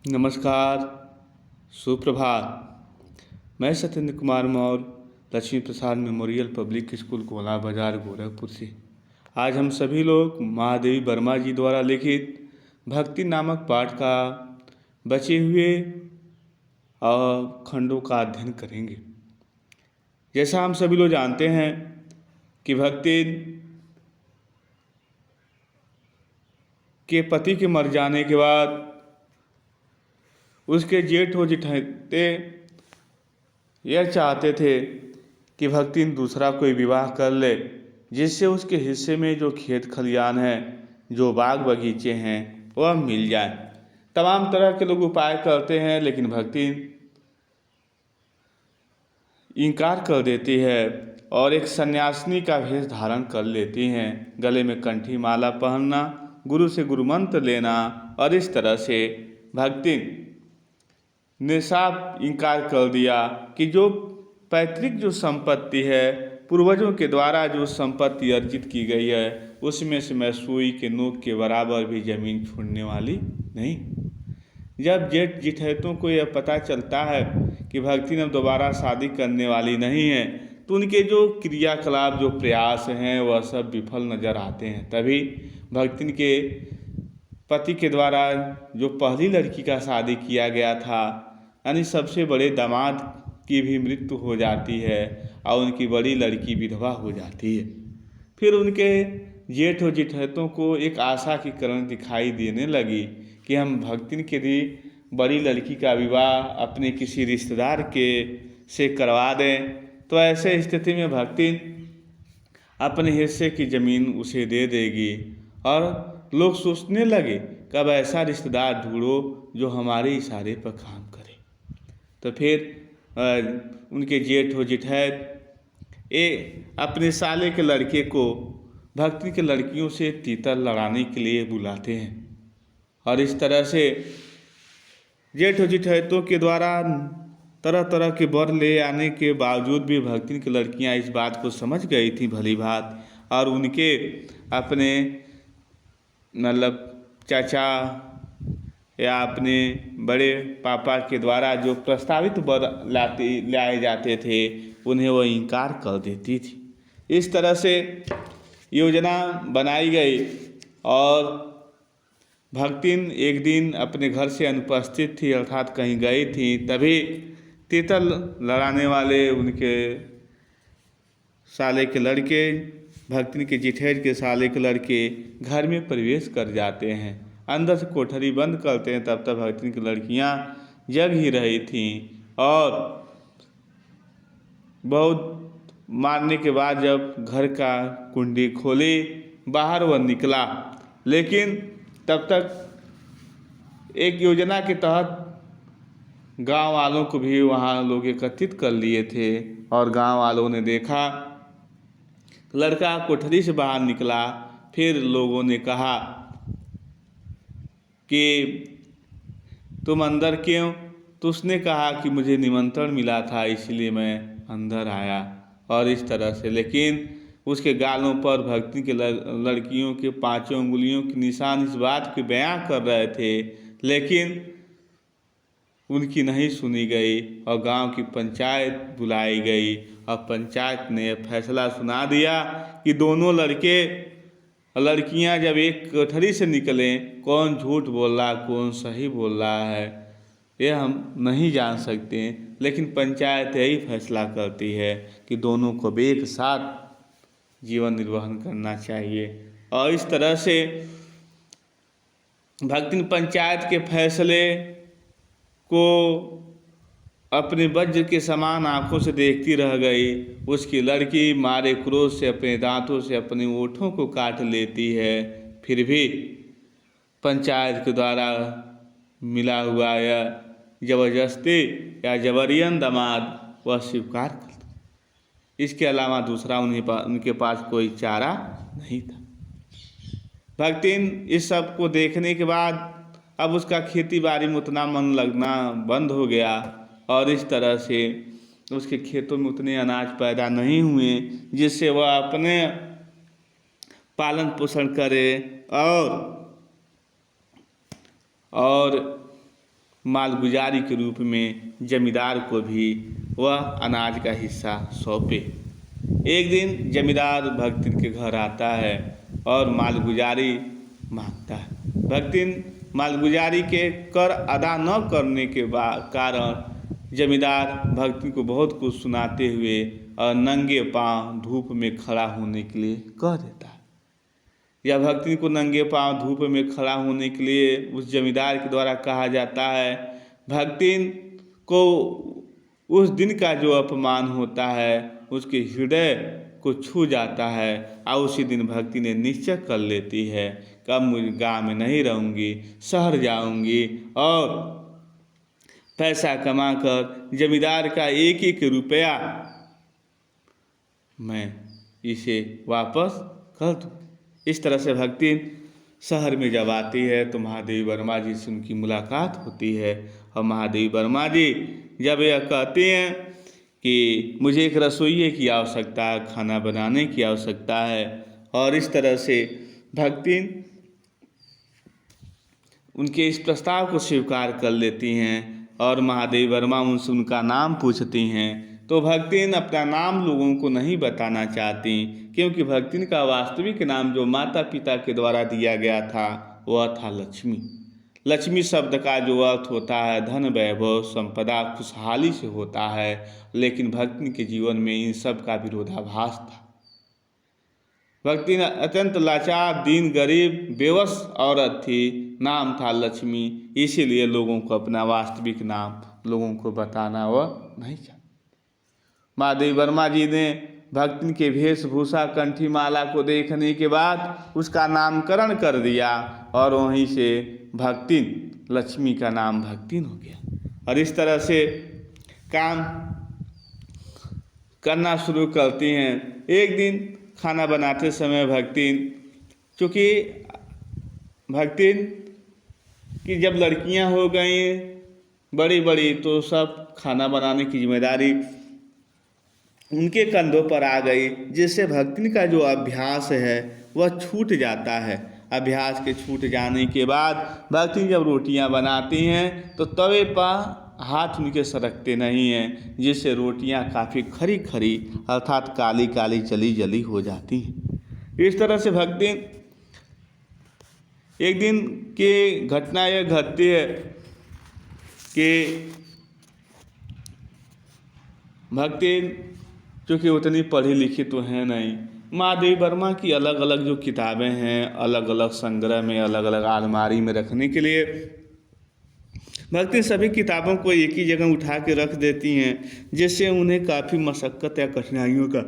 नमस्कार, सुप्रभात। मैं सत्येंद्र कुमार मौर्य लक्ष्मी प्रसाद मेमोरियल पब्लिक स्कूल कोला बाजार गोरखपुर से आज हम सभी लोग महादेवी वर्मा जी द्वारा लिखित भक्ति नामक पाठ का बचे हुए खंडों का अध्ययन करेंगे। जैसा हम सभी लोग जानते हैं कि भक्ति के पति के मर जाने के बाद उसके जेठ और जेठाते यह चाहते थे कि भक्ति दूसरा कोई विवाह कर ले, जिससे उसके हिस्से में जो खेत खलियान है, जो बाग बगीचे हैं, वह मिल जाए। तमाम तरह के लोग उपाय करते हैं, लेकिन भक्ति इनकार कर देती है और एक सन्यासिनी का भेष धारण कर लेती हैं। गले में कंठी माला पहनना, गुरु से गुरु मंत्र लेना, और इस तरह से भक्ति ने साफ इनकार कर दिया कि जो पैतृक जो संपत्ति है, पूर्वजों के द्वारा जो संपत्ति अर्जित की गई है, उसमें से मैं सुई के नोक के बराबर भी जमीन छोड़ने वाली नहीं। जब जेठ जिठैतों को यह पता चलता है कि भक्ति ने दोबारा शादी करने वाली नहीं है, तो उनके जो क्रियाकलाप, जो प्रयास हैं, वह सब विफल नजर आते हैं। तभी भक्ति के पति के द्वारा जो पहली लड़की का शादी किया गया था, यानी सबसे बड़े दामाद की भी मृत्यु हो जाती है और उनकी बड़ी लड़की विधवा हो जाती है। फिर उनके जेठ और जेठैतों को एक आशा की किरण दिखाई देने लगी कि हम भक्ति के लिए बड़ी लड़की का विवाह अपने किसी रिश्तेदार के से करवा दें, तो ऐसे स्थिति में भक्ति अपने हिस्से की ज़मीन उसे दे देगी। और लोग सोचने लगे कब ऐसा रिश्तेदार ढूंढो जो हमारे इशारे पर काम करे। तो फिर उनके जेठ और जेठैत अपने साले के लड़के को भक्ति के लड़कियों से तीतर लड़ाने के लिए बुलाते हैं। और इस तरह से जेठ और जेठैतों के द्वारा तरह तरह के वर ले आने के बावजूद भी भक्ति की लड़कियां इस बात को समझ गई थी भली बात, और उनके अपने मतलब चाचा या अपने बड़े पापा के द्वारा जो प्रस्तावित वर लाए जाते थे, उन्हें वह इनकार कर देती थी। इस तरह से योजना बनाई गई और भक्तिन एक दिन अपने घर से अनुपस्थित थी, अर्थात कहीं गई थी। तभी तीतर लड़ाने वाले उनके साले के लड़के, भक्तिन के जेठैत के साले के लड़के घर में प्रवेश कर जाते हैं। अंदर से कोठरी बंद करते हैं। तब तक भक्तिन की लड़कियां जग ही रही थीं और बहुत मारने के बाद जब घर का कुंडी खोली, बाहर वह निकला। लेकिन तब तक एक योजना के तहत गांव वालों को भी वहां लोग एकत्रित कर लिए थे और गांव वालों ने देखा लड़का कोठरी से बाहर निकला। फिर लोगों ने कहा कि तुम अंदर क्यों? तो उसने कहा कि मुझे निमंत्रण मिला था, इसलिए मैं अंदर आया। और इस तरह से, लेकिन उसके गालों पर भक्ति के लड़कियों के 5 उंगलियों के निशान इस बात के बयां कर रहे थे, लेकिन उनकी नहीं सुनी गई और गांव की पंचायत बुलाई गई और पंचायत ने फैसला सुना दिया कि दोनों लड़के और लड़कियां जब एक कोठरी से निकलें, कौन झूठ बोल रहा, कौन सही बोल रहा है, ये हम नहीं जान सकते। लेकिन पंचायत यही फैसला करती है कि दोनों को एक साथ जीवन निर्वहन करना चाहिए। और इस तरह से भक्ति पंचायत के फैसले को अपने वज्र के समान आंखों से देखती रह गई। उसकी लड़की मारे क्रोध से अपने दांतों से अपने ओठों को काट लेती है, फिर भी पंचायत के द्वारा मिला हुआ या जबरदस्ती या जबरियन दामाद वह स्वीकार कर। इसके अलावा दूसरा उनके पास कोई चारा नहीं था। भक्तिन इस सब को देखने के बाद अब उसका खेती बाड़ी में उतना मन लगना बंद हो गया और इस तरह से उसके खेतों में उतने अनाज पैदा नहीं हुए जिससे वह अपने पालन पोषण करे और मालगुजारी के रूप में जमींदार को भी वह अनाज का हिस्सा सौंपे। एक दिन जमींदार भक्तिन के घर आता है और मालगुजारी मांगता है। भक्तिन मालगुजारी के कर अदा न करने के कारण जमींदार भक्तिन को बहुत कुछ सुनाते हुए और नंगे पांव धूप में खड़ा होने के लिए कह देता है। या भक्तिन को नंगे पांव धूप में खड़ा होने के लिए उस जमींदार के द्वारा कहा जाता है। भक्तिन को उस दिन का जो अपमान होता है उसके हृदय को छू जाता है और उसी दिन भक्ति ने निश्चय कर लेती है कि अब मुझे गाँव में नहीं रहूँगी, शहर जाऊँगी और पैसा कमाकर जमींदार का एक एक रुपया मैं इसे वापस कर दूँ। इस तरह से भक्ति शहर में जब आती है तो महादेवी वर्मा जी से उनकी मुलाकात होती है और महादेवी वर्मा जी जब यह कहते हैं कि मुझे एक रसोइये की आवश्यकता है, खाना बनाने की आवश्यकता है, और इस तरह से भक्ति उनके इस प्रस्ताव को स्वीकार कर लेती हैं और महादेवी वर्मा उनसे उनका नाम पूछती हैं तो भक्तिन अपना नाम लोगों को नहीं बताना चाहती, क्योंकि भक्तिन का वास्तविक नाम जो माता पिता के द्वारा दिया गया था वह था लक्ष्मी। लक्ष्मी शब्द का जो अर्थ होता है धन, वैभव, संपदा, खुशहाली से होता है, लेकिन भक्तिन के जीवन में इन सब का विरोधाभास था। भक्तिन अत्यंत लाचार, दीन, गरीब, बेवश औरत थी, नाम था लक्ष्मी, इसीलिए लोगों को अपना वास्तविक नाम लोगों को बताना वह नहीं चाहती। महादेवी वर्मा जी ने भक्तिन के वेशभूषा, कंठी माला को देखने के बाद उसका नामकरण कर दिया और वहीं से भक्तिन, लक्ष्मी का नाम भक्तिन हो गया। और इस तरह से काम करना शुरू करती हैं। एक दिन खाना बनाते समय भक्तिन, चूँकि भक्तिन की जब लड़कियां हो गई बड़ी बड़ी तो सब खाना बनाने की जिम्मेदारी उनके कंधों पर आ गई, जिससे भक्तिन का जो अभ्यास है वह छूट जाता है। अभ्यास के छूट जाने के बाद भक्तिन जब रोटियां बनाती हैं तो तवे पर हाथ उनके सरकते नहीं हैं, जिससे रोटियां काफ़ी खरी खरी अर्थात काली काली जली जली हो जाती हैं। इस तरह से भक्तिन एक दिन की घटना यह घटती है कि भक्तिन चूँकि उतनी पढ़ी लिखी तो है नहीं, महादेवी वर्मा की अलग अलग जो किताबें हैं अलग अलग संग्रह में, अलग अलग अलमारी में रखने के लिए भक्ति सभी किताबों को एक ही जगह उठा के रख देती हैं, जिससे उन्हें काफ़ी मशक्क़त या कठिनाइयों का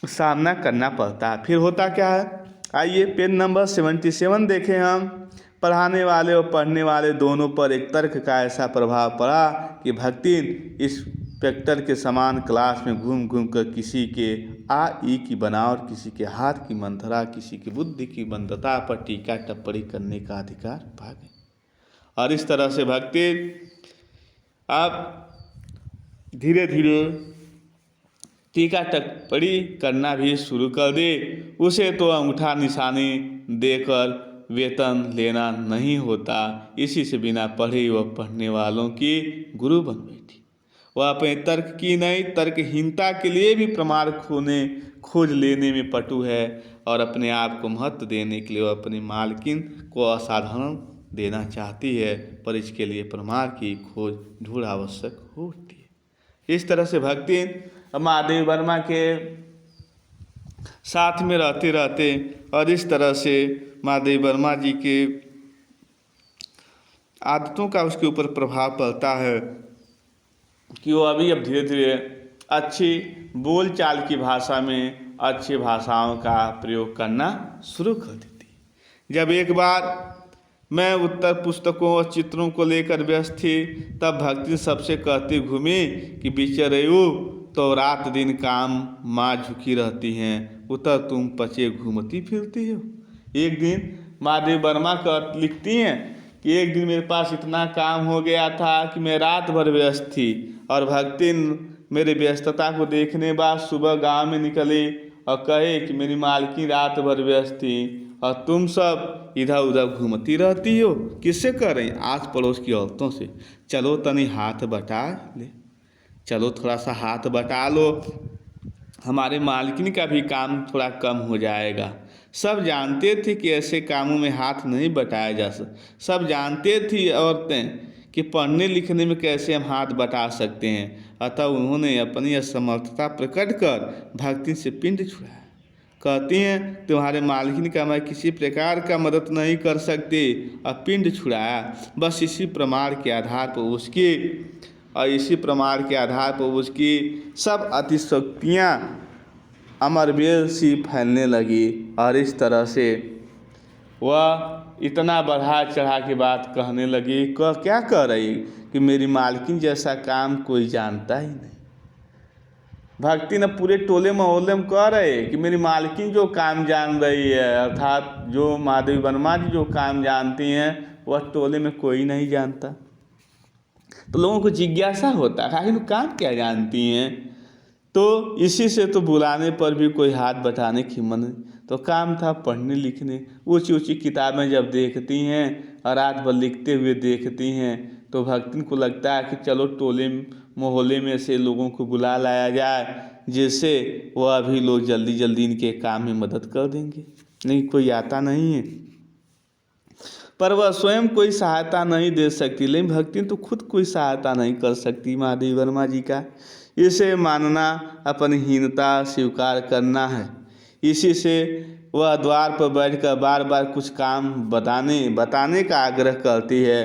सामना करना पड़ता है। फिर होता क्या है, आइए पेज नंबर 77 देखें हम। पढ़ाने वाले और पढ़ने वाले दोनों पर एक तर्क का ऐसा प्रभाव पड़ा कि भक्तिन इस इंस्पेक्टर के समान क्लास में घूम घूम कर किसी के आ ई की बनावट, किसी के हाथ की मंथरा, किसी की बुद्धि की मंदता पर टीका टिप्पणी करने का अधिकार पा गए। और इस तरह से भक्तिन अब धीरे धीरे टीका टिप्पणी करना भी शुरू कर दे। उसे तो अंगूठा निशानी देकर वेतन लेना नहीं होता, इसी से बिना पढ़े वह पढ़ने वालों की गुरु बन बैठी। वह अपने तर्क की नहीं, तर्कहीनता के लिए भी प्रमाण खोज लेने में पटु है और अपने आप को महत्व देने के लिए वह अपनी मालकिन को असाधारण देना चाहती है, पर इसके लिए प्रमाण की खोज ढूंढ आवश्यक होती है। इस तरह से भक्तिन महादेवी वर्मा के साथ में रहते रहते और इस तरह से महादेवी वर्मा जी के आदतों का उसके ऊपर प्रभाव पड़ता है कि वो अभी अब धीरे धीरे अच्छी बोलचाल की भाषा में अच्छी भाषाओं का प्रयोग करना शुरू कर देती। जब एक बार मैं उत्तर पुस्तकों और चित्रों को लेकर व्यस्त थी, तब भक्ति सबसे कहती घूमी कि बिचरेऊ तो रात दिन काम माँ झुकी रहती हैं, उतर तुम पचे घूमती फिरती हो। एक दिन महादेवी वर्मा लिखती हैं कि एक दिन मेरे पास इतना काम हो गया था कि मैं रात भर व्यस्त थी और भक्तिन मेरे व्यस्तता को देखने बाद सुबह गांव में निकली और कहे कि मेरी मालकिन रात भर व्यस्त थी और तुम सब इधर उधर घूमती रहती हो। किससे कर रही? आस पड़ोस की औरतों से। चलो तनी हाथ बटा ले, चलो थोड़ा सा हाथ बटा लो, हमारे मालकिन का भी काम थोड़ा कम हो जाएगा। सब जानते थे कि ऐसे कामों में हाथ नहीं बटाया जा सकता। सब जानते थी औरतें कि पढ़ने लिखने में कैसे हम हाथ बटा सकते हैं। अतः उन्होंने अपनी असमर्थता प्रकट कर भक्ति से पिंड छुड़ाया। कहती हैं तुम्हारे मालकिन का मैं किसी प्रकार का मदद नहीं कर सकती, और पिंड छुड़ाया। बस इसी प्रमाण के आधार पर उसकी सब अतिशक्तियाँ अमरबेल सी फैलने लगी। और इस तरह से वह इतना बढ़ा चढ़ा के बात कहने लगी। क्या कह रही कि मेरी मालकिन जैसा काम कोई जानता ही नहीं। भक्ति ने पूरे टोले मोहल्ले में कह रहे कि मेरी मालकिन जो काम जान रही है, अर्थात जो महादेवी वर्मा जी जो काम जानती हैं वह टोले में कोई नहीं जानता। तो लोगों को जिज्ञासा होता है आखिर काम क्या जानती हैं। तो इसी से तो बुलाने पर भी कोई हाथ बटाने की हिम्मत नहीं। तो काम था पढ़ने लिखने। ऊंची ऊंची किताबें जब देखती हैं और रात भर लिखते हुए देखती हैं तो भक्तिन को लगता है कि चलो टोले मोहल्ले में से लोगों को बुला लाया जाए, जिससे वह अभी लोग जल्दी जल्दी इनके काम में मदद कर देंगे। नहीं, कोई आता नहीं है, पर वह स्वयं कोई सहायता नहीं दे सकती। लेकिन भक्ति तो खुद कोई सहायता नहीं कर सकती महादेवी वर्मा जी का। इसे मानना अपनी हीनता स्वीकार करना है। इसी से वह द्वार पर बैठकर बार बार कुछ काम बताने का आग्रह करती है।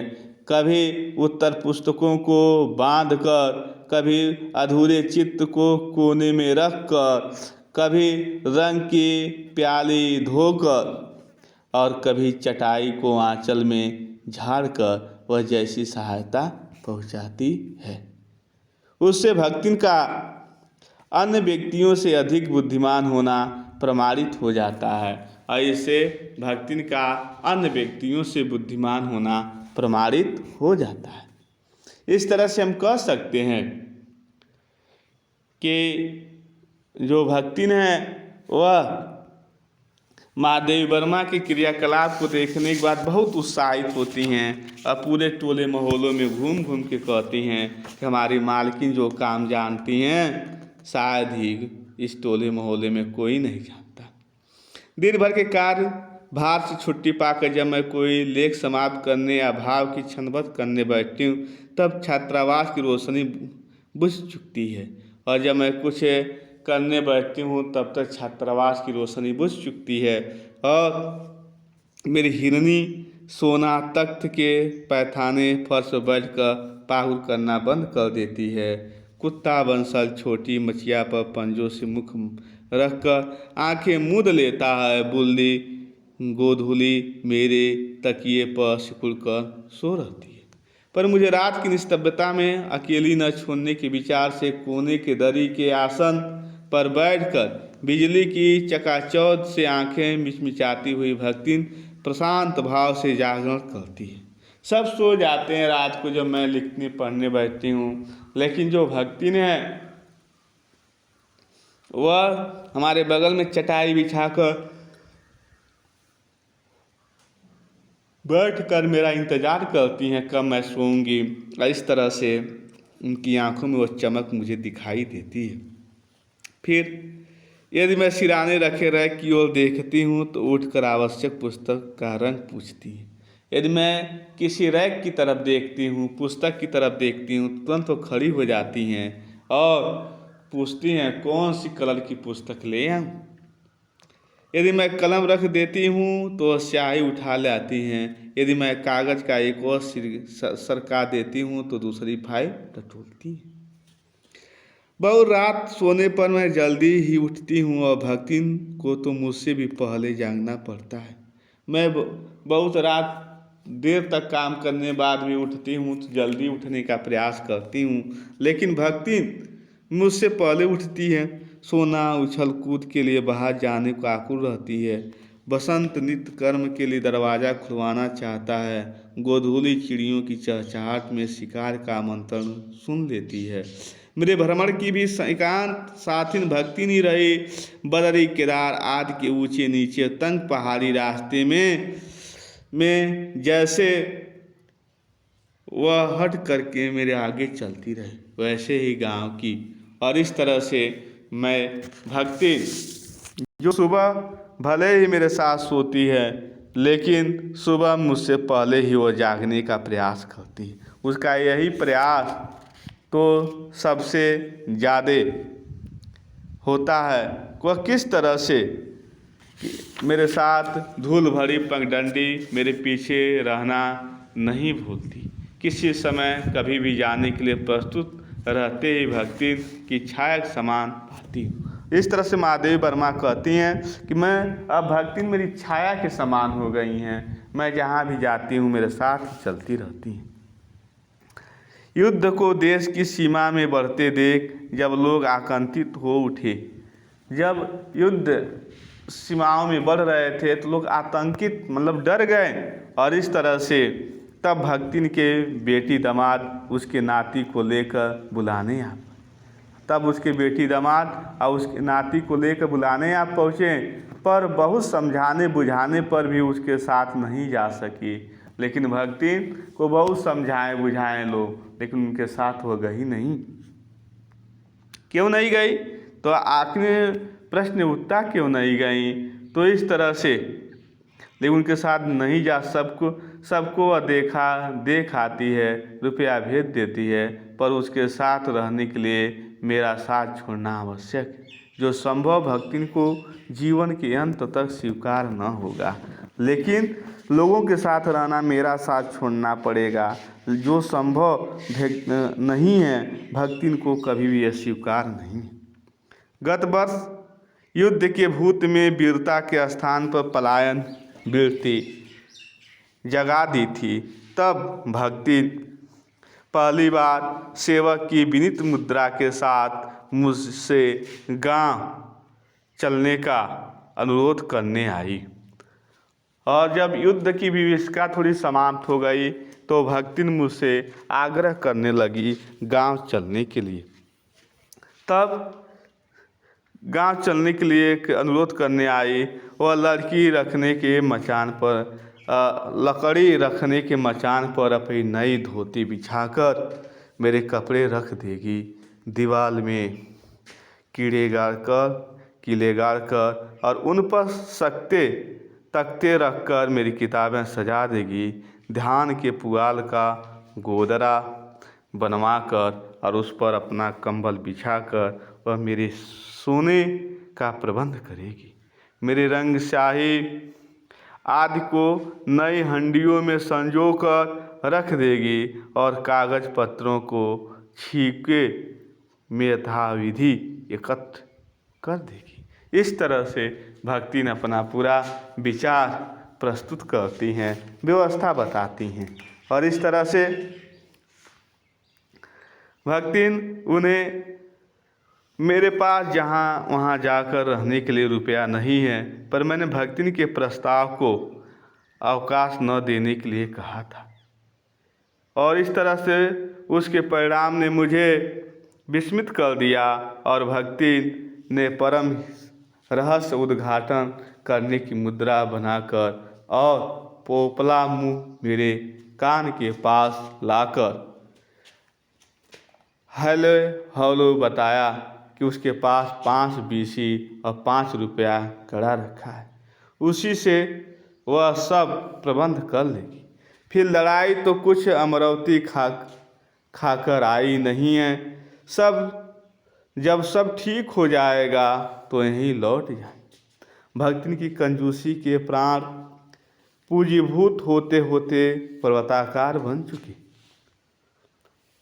कभी उत्तर पुस्तकों को बांधकर, कभी अधूरे चित्र को कोने में रखकर, कभी रंग की प्याली धोकर, और कभी चटाई को आंचल में झाड़कर वह जैसी सहायता पहुंचाती है। उससे भक्तिन का अन्य व्यक्तियों से अधिक बुद्धिमान होना प्रमाणित हो जाता है। और इससे भक्तिन का अन्य व्यक्तियों से बुद्धिमान होना प्रमाणित हो जाता है। इस तरह से हम कह सकते हैं कि जो भक्तिन है वह महादेवी वर्मा के क्रियाकलाप को देखने के बाद बहुत उत्साहित होती हैं और पूरे टोले मोहल्लों में घूम घूम के कहती हैं कि हमारी मालकिन जो काम जानती हैं शायद ही इस टोले मोहल्ले में कोई नहीं जानता। दिन भर के कार्य भार से छुट्टी पाकर जब मैं कोई लेख समाप्त करने या भाव की छंदबद्ध करने बैठती हूँ तब छात्रावास की रोशनी बुझ चुकती है, और जब मैं कुछ करने बैठती हूँ तब तक छात्रावास की रोशनी बुझ चुकती है और मेरी हिरनी सोना तख्त के पैथाने फर्श पर बैठकर पाहुर करना बंद कर देती है। कुत्ता बंसल छोटी मछिया पर पंजों से मुख रखकर आंखें मूंद लेता है। बुल्ली गोधूली मेरे तकिए पर सिकुड़ कर सो रहती है। पर मुझे रात की निस्तब्धता में अकेली न छोड़ने के विचार से कोने के दरी के आसन पर बैठकर बिजली की चकाचौंध से आंखें मिचमिचाती हुई भक्तिन प्रशांत भाव से जागरण करती है। सब सो जाते हैं रात को जब मैं लिखने पढ़ने बैठती हूँ, लेकिन जो भक्तिन है वह हमारे बगल में चटाई बिछाकर बैठकर मेरा इंतज़ार करती हैं कब मैं सोऊंगी। इस तरह से उनकी आंखों में वो चमक मुझे दिखाई देती है। फिर यदि मैं सिराने रखे रैक की ओर देखती हूँ तो उठकर आवश्यक पुस्तक का रंग पूछती है। यदि मैं किसी रैक की तरफ देखती हूँ, पुस्तक की तरफ देखती हूँ, तुरंत वो खड़ी हो जाती हैं और पूछती हैं कौन सी कलर की पुस्तक ले आऊँ। यदि मैं कलम रख देती हूँ तो स्याही उठा लाती हैं। यदि मैं कागज़ का एक और सिर सरका देती हूँ तो दूसरी फाइल टटोलती है। बहुत रात सोने पर मैं जल्दी ही उठती हूँ और भक्तिन को तो मुझसे भी पहले जागना पड़ता है। मैं बहुत रात देर तक काम करने बाद भी उठती हूँ तो जल्दी उठने का प्रयास करती हूँ, लेकिन भक्तिन मुझसे पहले उठती है। सोना उछल कूद के लिए बाहर जाने को आकुल रहती है। बसंत नित्य कर्म के लिए दरवाज़ा खुलवाना चाहता है। गोधूली चिड़ियों की चहचहाहट में शिकार का आमंत्रण सुन लेती है। मेरे भ्रमण की भी एकांत साथिन भक्ति नहीं रही। बदरी केदार आदि के ऊंचे नीचे तंग पहाड़ी रास्ते में जैसे वह हट करके मेरे आगे चलती रही, वैसे ही गांव की। और इस तरह से मैं भक्ति जो सुबह भले ही मेरे साथ सोती है, लेकिन सुबह मुझसे पहले ही वो जागने का प्रयास करती है। उसका यही प्रयास तो सबसे ज़्यादा होता है। वह किस तरह से मेरे साथ धूल भरी पगडंडी मेरे पीछे रहना नहीं भूलती। किसी समय कभी भी जाने के लिए प्रस्तुत रहते ही भक्ति की छाया के समान पाती हूँ। इस तरह से महादेवी वर्मा कहती हैं कि मैं अब भक्ति मेरी छाया के समान हो गई हैं। मैं जहाँ भी जाती हूँ मेरे साथ चलती रहती हैं। युद्ध को देश की सीमा में बढ़ते देख जब लोग आतंकित हो उठे, जब युद्ध सीमाओं में बढ़ रहे थे तो लोग आतंकित मतलब डर गए। और इस तरह से तब भक्तिन के बेटी दामाद उसके नाती को लेकर बुलाने आ तब उसके बेटी दामाद और उसके नाती को लेकर बुलाने आप पहुँचे, पर बहुत समझाने बुझाने पर भी उसके साथ नहीं जा सकी। लेकिन भक्ति को बहुत समझाएं बुझाएं लोग, लेकिन उनके साथ वो गई नहीं। क्यों नहीं गई? तो आखिर प्रश्न उठता क्यों नहीं गई? तो इस तरह से लेकिन उनके साथ नहीं जा सबको वह देख आती है, रुपया भेज देती है, पर उसके साथ रहने के लिए मेरा साथ छोड़ना आवश्यक है, जो संभव भक्ति को जीवन के अंत तक स्वीकार न होगा। लेकिन लोगों के साथ रहना मेरा साथ छोड़ना पड़ेगा, जो संभव नहीं है भक्ति को कभी भी स्वीकार नहीं। गत वर्ष युद्ध के भूत में वीरता के स्थान पर पलायन वीरती जगा दी थी। तब भक्ति पहली बार सेवक की विनीत मुद्रा के साथ मुझसे गांव चलने का अनुरोध करने आई। और जब युद्ध की विभीषिका थोड़ी समाप्त हो गई तो भक्ति मुझसे आग्रह करने लगी गांव चलने के लिए। तब गांव चलने के लिए एक अनुरोध करने आई। वह लकड़ी रखने के मचान पर अपनी नई धोती बिछाकर मेरे कपड़े रख देगी। दीवार में किले गाड़कर और उन पर तख्ते रखकर मेरी किताबें सजा देगी। ध्यान के पुआल का गोदरा बनवाकर और उस पर अपना कंबल बिछाकर वह मेरे सोने का प्रबंध करेगी। मेरे रंग स्याही आदि को नई हंडियों में संजो कर रख देगी और कागज पत्रों को छीके में यथाविधि एकत्र कर देगी। इस तरह से भक्ति ने अपना पूरा विचार प्रस्तुत करती हैं, व्यवस्था बताती हैं। और इस तरह से भक्ति उन्हें मेरे पास वहाँ जाकर रहने के लिए रुपया नहीं है, पर मैंने भक्ति के प्रस्ताव को अवकाश न देने के लिए कहा था। और इस तरह से उसके परिणाम ने मुझे विस्मित कर दिया और भक्ति ने परम रहस्य उद्घाटन करने की मुद्रा बनाकर और पोपला मुँह मेरे कान के पास लाकर हेलो बताया कि उसके पास 5 बीसी और 5 रुपया कड़ा रखा है, उसी से वह सब प्रबंध कर लेगी। फिर लड़ाई तो कुछ अमरावती खाकर आई नहीं है। जब सब ठीक हो जाएगा तो यहीं लौट जाए। भक्ति की कंजूसी के प्राण पूंजीभूत होते होते पर्वताकार बन चुके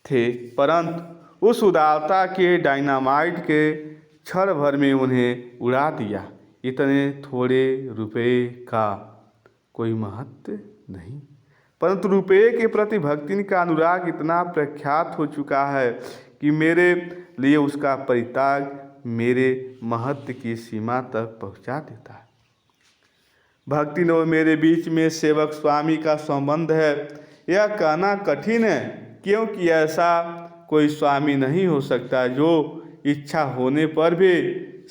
थे, परंतु उस उदारता के डायनामाइट के क्षण भर में उन्हें उड़ा दिया। इतने थोड़े रुपए का कोई महत्व नहीं, परंतु रुपये के प्रति भक्ति का अनुराग इतना प्रख्यात हो चुका है कि मेरे लिए उसका परित्याग मेरे महत्व की सीमा तक पहुंचा देता है। भक्ति और मेरे बीच में सेवक स्वामी का संबंध है, यह कहना कठिन है, क्योंकि ऐसा कोई स्वामी नहीं हो सकता जो इच्छा होने पर भी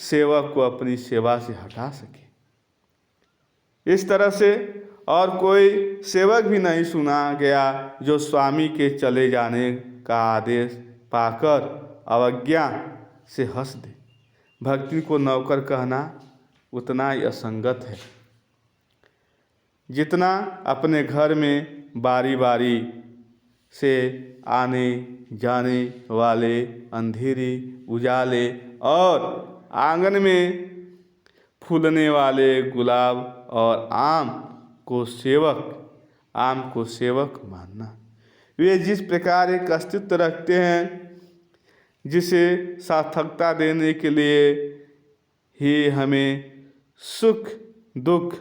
सेवक को अपनी सेवा से हटा सके। इस तरह से और कोई सेवक भी नहीं सुना गया जो स्वामी के चले जाने का आदेश पाकर अवज्ञा से हंस दे। भक्ति को नौकर कहना उतना ही असंगत है जितना अपने घर में बारी बारी से आने जाने वाले अंधेरे उजाले और आंगन में फूलने वाले गुलाब और आम को सेवक मानना। वे जिस प्रकार एक अस्तित्व रखते हैं जिसे सार्थकता देने के लिए ही हमें सुख दुख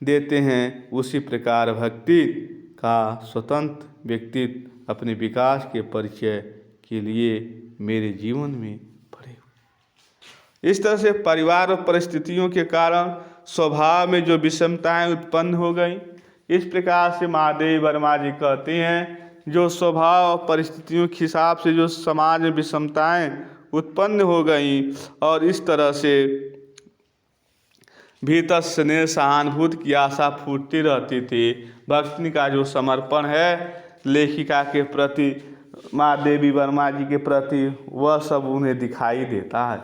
देते हैं, उसी प्रकार भक्ति का स्वतंत्र व्यक्तित्व अपने विकास के परिचय के लिए मेरे जीवन में पड़े हुए। इस तरह से परिवार और परिस्थितियों के कारण स्वभाव में जो विषमताएं उत्पन्न हो गई, इस प्रकार से महादेवी वर्मा जी कहती हैं जो स्वभाव और परिस्थितियों के हिसाब से जो समाज में विषमताएं उत्पन्न हो गई और इस तरह से भीतर स्नेह सहानुभूति की आशा फूटती रहती थी। भक्ति का जो समर्पण है लेखिका के प्रति, महादेवी वर्मा जी के प्रति, वह सब उन्हें दिखाई देता है।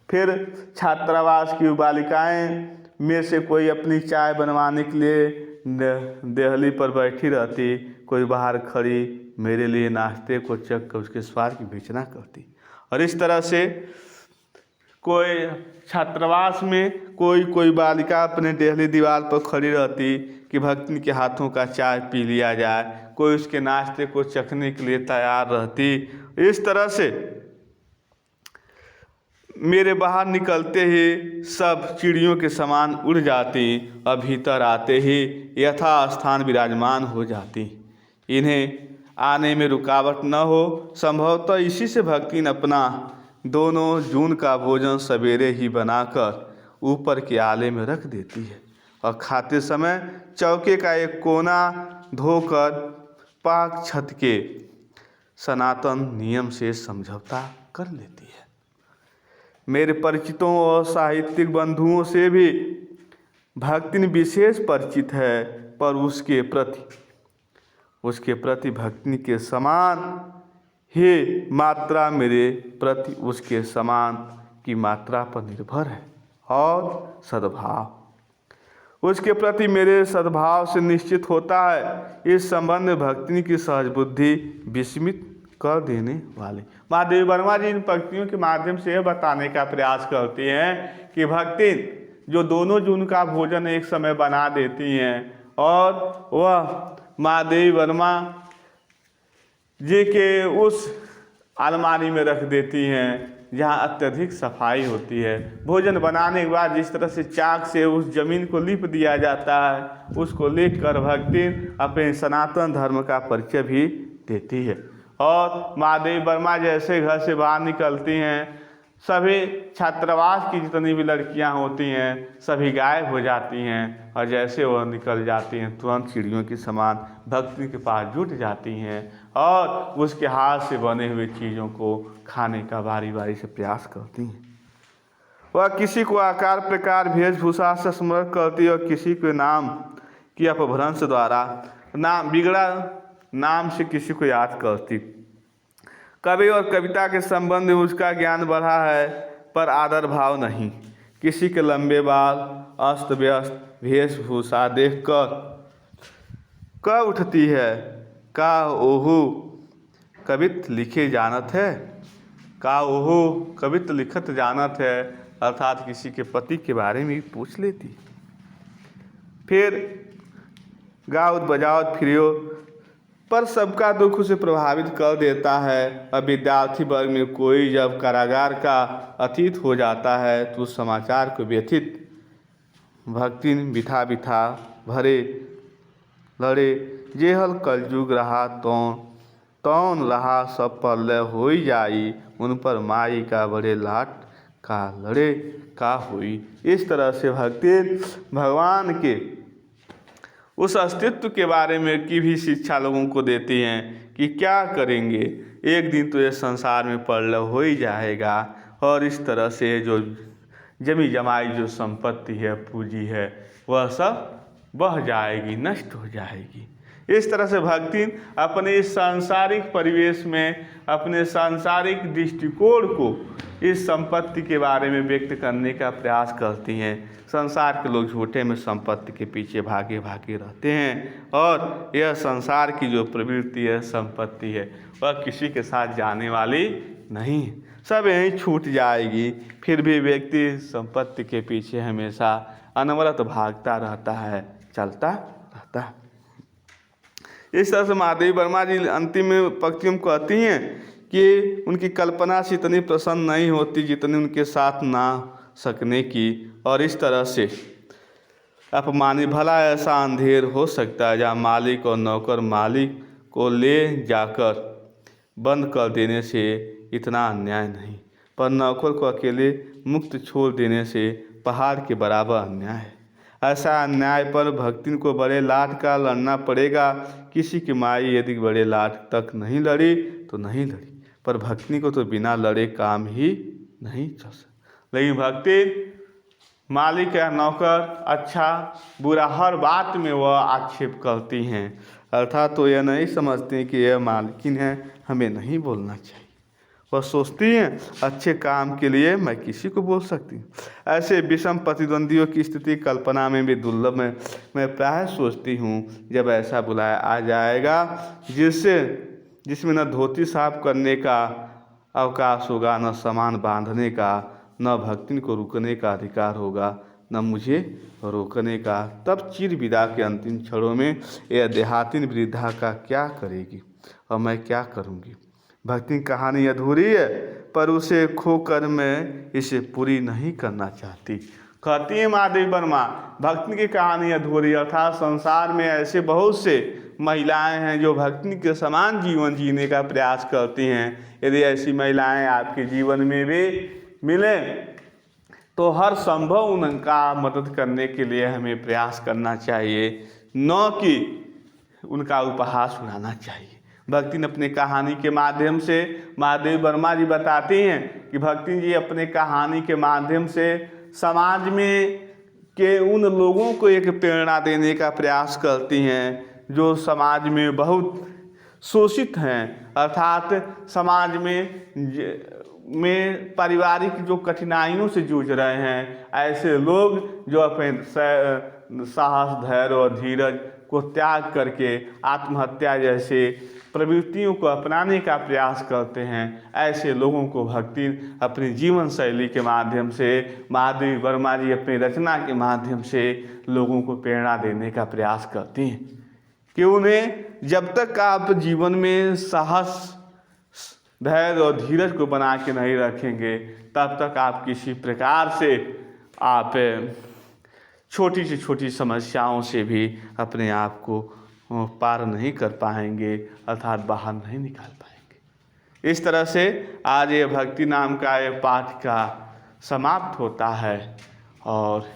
फिर छात्रावास की बालिकाएं में से कोई अपनी चाय बनवाने के लिए देहली पर बैठी रहती, कोई बाहर खड़ी मेरे लिए नाश्ते को चख कर उसके स्वाद की बेचना करती। और इस तरह से कोई छात्रावास में कोई बालिका अपने देहली दीवार पर खड़ी रहती कि भक्ति के हाथों का चाय पी लिया जाए, कोई उसके नाश्ते को चखने के लिए तैयार रहती। इस तरह से मेरे बाहर निकलते ही सब चिड़ियों के समान उड़ जाती और भीतर आते ही यथा स्थान विराजमान हो जाती। इन्हें आने में रुकावट न हो, संभवतः इसी से भक्ति ने अपना दोनों जून का भोजन सवेरे ही बनाकर ऊपर के आले में रख देती है और खाते समय चौके का एक कोना धोकर पाक छत के सनातन नियम से समझौता कर लेती है। मेरे परिचितों और साहित्यिक बंधुओं से भी भक्ति विशेष परिचित है, पर उसके प्रति भक्ति के समान ही मात्रा मेरे प्रति उसके समान की मात्रा पर निर्भर है। और सद्भाव उसके प्रति मेरे सद्भाव से निश्चित होता है। इस संबंध में भक्ति की सहज बुद्धि विस्मित कर देने वाले महादेवी वर्मा जी इन पंक्तियों के माध्यम से यह बताने का प्रयास करती हैं कि भक्ति जो दोनों जून का भोजन एक समय बना देती हैं और वह महादेवी वर्मा जी के उस अलमारी में रख देती हैं जहाँ अत्यधिक सफाई होती है। भोजन बनाने के बाद जिस तरह से चाक से उस जमीन को लिप दिया जाता है, उसको लिख कर भक्ति अपने सनातन धर्म का परिचय भी देती है। और महादेवी वर्मा जैसे घर से बाहर निकलती हैं, सभी छात्रावास की जितनी भी लड़कियां होती हैं सभी गायब हो जाती हैं और जैसे वह निकल जाती हैं तुरंत चिड़ियों के समान भक्ति के पास जुट जाती हैं और उसके हाथ से बने हुए चीज़ों को खाने का बारी बारी से प्रयास करती हैं। वह किसी को आकार प्रकार वेशभूषा से स्मरण करती और किसी के नाम की अपभ्रंश द्वारा बिगड़ा नाम से किसी को याद करती। कवि और कविता के संबंध में उसका ज्ञान बढ़ा है, पर आदर भाव नहीं। किसी के लंबे बाल अस्त व्यस्त वेशभूषा देखकर कह उठती है, का ओहू कवित लिखे जानत है, का ओहू कवित लिखत जानत है, अर्थात किसी के पति के बारे में पूछ लेती। फिर गाओ बजाओ फिरियो, पर सबका दुख उसे प्रभावित कर देता है। अब विद्यार्थी वर्ग में कोई जब कारागार का अतीत हो जाता है तो उस समाचार को व्यथित भक्ति बिठा बिठा भरे लड़े जेहल कलयुग रहा तौन रहा सब परलय हो जाई, उन पर माई का बड़े लाट का लड़े का हुई। इस तरह से भक्ति भगवान के उस अस्तित्व के बारे में की भी शिक्षा लोगों को देती हैं कि क्या करेंगे, एक दिन तो ये संसार में परलय हो ही जाएगा और इस तरह से जो जमी जमाई जो संपत्ति है, पूंजी है, वह सब बह जाएगी, नष्ट हो जाएगी। इस तरह से भक्ति अपने इस सांसारिक परिवेश में अपने सांसारिक दृष्टिकोण को इस संपत्ति के बारे में व्यक्त करने का प्रयास करती हैं। संसार के लोग झूठे में संपत्ति के पीछे भागे भागे रहते हैं और यह संसार की जो प्रवृत्ति है, संपत्ति है, वह किसी के साथ जाने वाली नहीं, सब यहीं छूट जाएगी। फिर भी व्यक्ति संपत्ति के पीछे हमेशा अनवरत भागता रहता है, चलता रहता है। इस तरह से महादेवी वर्मा जी अंतिम में पंक्तियों में कहती हैं कि उनकी कल्पना से इतनी प्रसन्न नहीं होती जितनी उनके साथ ना सकने की, और इस तरह से अपमानी भला ऐसा अंधेर हो सकता है जहाँ मालिक और नौकर मालिक को ले जाकर बंद कर देने से इतना अन्याय नहीं, पर नौकर को अकेले मुक्त छोड़ देने से पहाड़ के बराबर अन्याय है। ऐसा अन्याय पर भक्तिन को बड़े लाड का लड़ना पड़ेगा। किसी की माई यदि बड़े लाड तक नहीं लड़ी तो नहीं लड़ी, पर भक्तिन को तो बिना लड़े काम ही नहीं चल सकता। लेकिन भक्ति मालिक या नौकर, अच्छा बुरा हर बात में वह आक्षेप करती हैं, अर्थात तो यह नहीं समझती कि यह मालकिन है, हमें नहीं बोलना चाहिए। वह सोचती हैं अच्छे काम के लिए मैं किसी को बोल सकती हूँ। ऐसे विषम प्रतिद्वंदियों की स्थिति कल्पना में भी दुर्लभ है। मैं प्राय सोचती हूँ जब ऐसा बुलाया आ जाएगा जिसमें न धोती साफ करने का अवकाश होगा, न सामान बांधने का, न भक्तिन को रुकने का अधिकार होगा, न मुझे रोकने का, तब चिर विदा के अंतिम क्षणों में यह देहातीन वृद्धा का क्या करेगी और मैं क्या करूँगी। भक्ति कहानी अधूरी है, पर उसे खोकर मैं इसे पूरी नहीं करना चाहती। कहती है महादेवी वर्मा, भक्ति की कहानी अधूरी, अर्थात संसार में ऐसे बहुत से महिलाएं हैं जो भक्ति के समान जीवन जीने का प्रयास करती हैं। यदि ऐसी महिलाएं आपके जीवन में भी मिलें तो हर संभव उनका मदद करने के लिए हमें प्रयास करना चाहिए, न कि उनका उपहास उड़ाना चाहिए। भक्ति अपने कहानी के माध्यम से, महादेवी वर्मा जी बताती हैं कि भक्ति जी अपने कहानी के माध्यम से समाज में के उन लोगों को एक प्रेरणा देने का प्रयास करती हैं जो समाज में बहुत शोषित हैं, अर्थात समाज में पारिवारिक जो कठिनाइयों से जूझ रहे हैं। ऐसे लोग जो अपने साहस, धैर्य और धीरज को त्याग करके आत्महत्या जैसे प्रवृत्तियों को अपनाने का प्रयास करते हैं, ऐसे लोगों को भक्ति अपनी जीवन शैली के माध्यम से, महादेवी वर्मा जी अपनी रचना के माध्यम से लोगों को प्रेरणा देने का प्रयास करती हैं कि उन्हें जब तक आप जीवन में साहस, धैर्य और धीरज को बना के नहीं रखेंगे तब तक आप किसी प्रकार से आप छोटी से छोटी समस्याओं से भी अपने आप को पार नहीं कर पाएंगे, अर्थात बाहर नहीं निकाल पाएंगे। इस तरह से आज ये भक्ति नाम का ये पाठ का समाप्त होता है और